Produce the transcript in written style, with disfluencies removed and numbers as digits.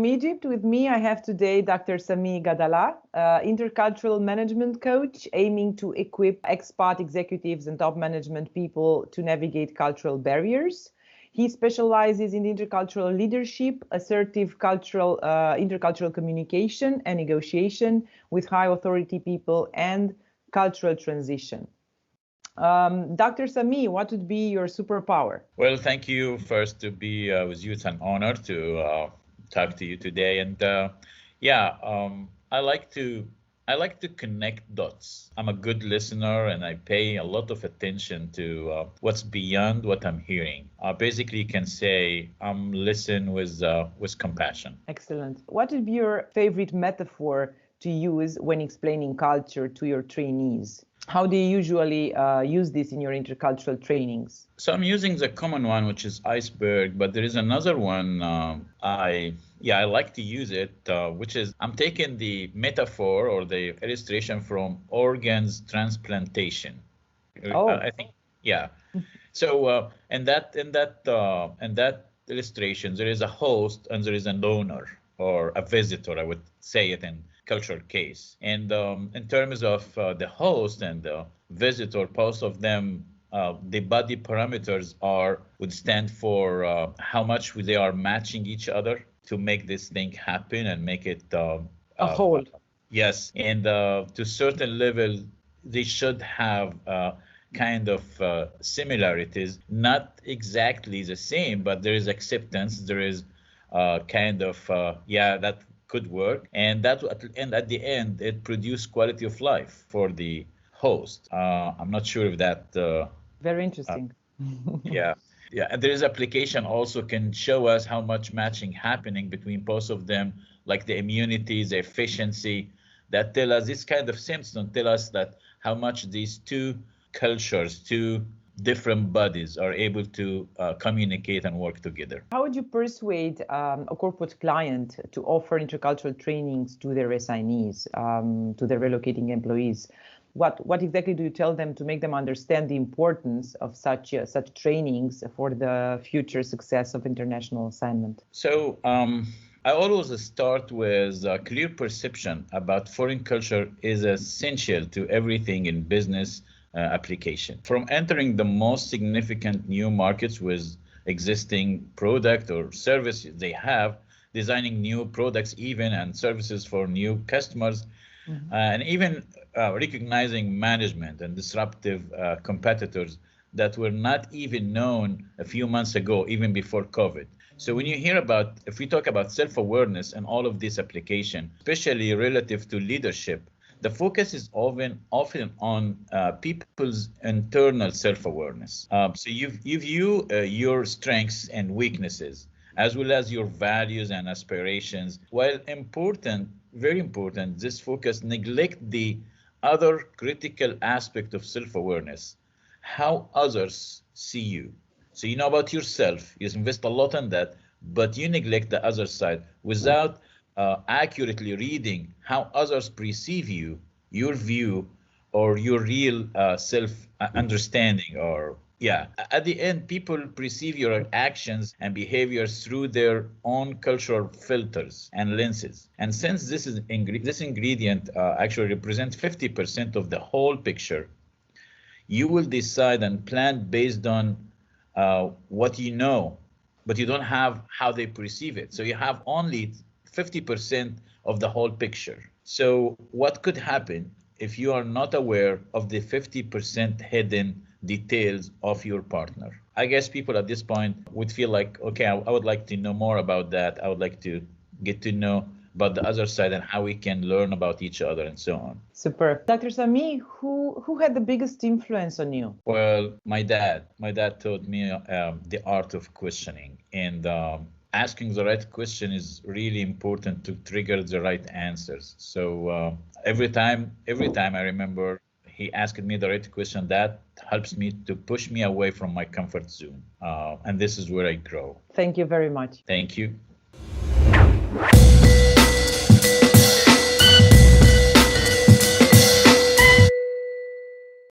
from Egypt. With me, I have today Dr. Sameeh Gadala, intercultural management coach, aiming to equip expat executives and top management people to navigate cultural barriers. He specializes in intercultural leadership, assertive intercultural communication and negotiation with high authority people, and cultural transition. Dr. Sameeh, what would be your superpower? Well, thank you first to be with you. It's an honor to talk to you today. And I like to connect dots. I'm a good listener, and I pay a lot of attention to what's beyond what I'm hearing. Basically, you can say I'm listening with compassion. Excellent. What would be your favorite metaphor to use when explaining culture to your trainees? How do you usually use this in your intercultural trainings? So I'm using the common one, which is iceberg, but there is another one I like to use it, which is I'm taking the metaphor or the illustration from organs transplantation. Oh. I think, yeah. So in that illustration, there is a host and there is a donor or a visitor, I would say it in cultural case. And in terms of the host and the visitor, both of them, the body parameters would stand for how much they are matching each other to make this thing happen and make it a whole. Yes, and to a certain level, they should have kind of similarities, not exactly the same, but there is acceptance. There is kind of that could work, and at the end it produces quality of life for the host. I'm not sure if that very interesting. Yeah, and there is application also can show us how much matching happening between both of them, like the immunity, the efficiency, that tell us this kind of symptoms tell us that how much these two cultures, two different bodies are able to communicate and work together. How would you persuade a corporate client to offer intercultural trainings to their assignees, to their relocating employees? What exactly do you tell them to make them understand the importance of such trainings for the future success of international assignment? So I always start with a clear perception about foreign culture is essential to everything in business application. From entering the most significant new markets with existing product or service they have, designing new products even and services for new customers, and even recognizing management and disruptive competitors that were not even known a few months ago, even before COVID. So when you hear if we talk about self-awareness and all of this application, especially relative to leadership, the focus is often on people's internal self-awareness. So you view your strengths and weaknesses, as well as your values and aspirations. While important, very important, this focus neglect the other critical aspect of self-awareness, how others see you. So you know about yourself, you invest a lot in that, but you neglect the other side without accurately reading how others perceive you, your view, or your real self-understanding. At the end, people perceive your actions and behaviors through their own cultural filters and lenses. And since this ingredient actually represents 50% of the whole picture, you will decide and plan based on what you know, but you don't have how they perceive it. So you have only 50% of the whole picture. So what could happen if you are not aware of the 50% hidden details of your partner? I guess people at this point would feel like, okay, I would like to know more about that. I would like to get to know about the other side and how we can learn about each other and so on. Super. Dr. Sameeh, who had the biggest influence on you? Well, my dad. My dad taught me the art of questioning, and asking the right question is really important to trigger the right answers. So every time I remember he asked me the right question, that helps me to push me away from my comfort zone. And this is where I grow. Thank you very much. Thank you.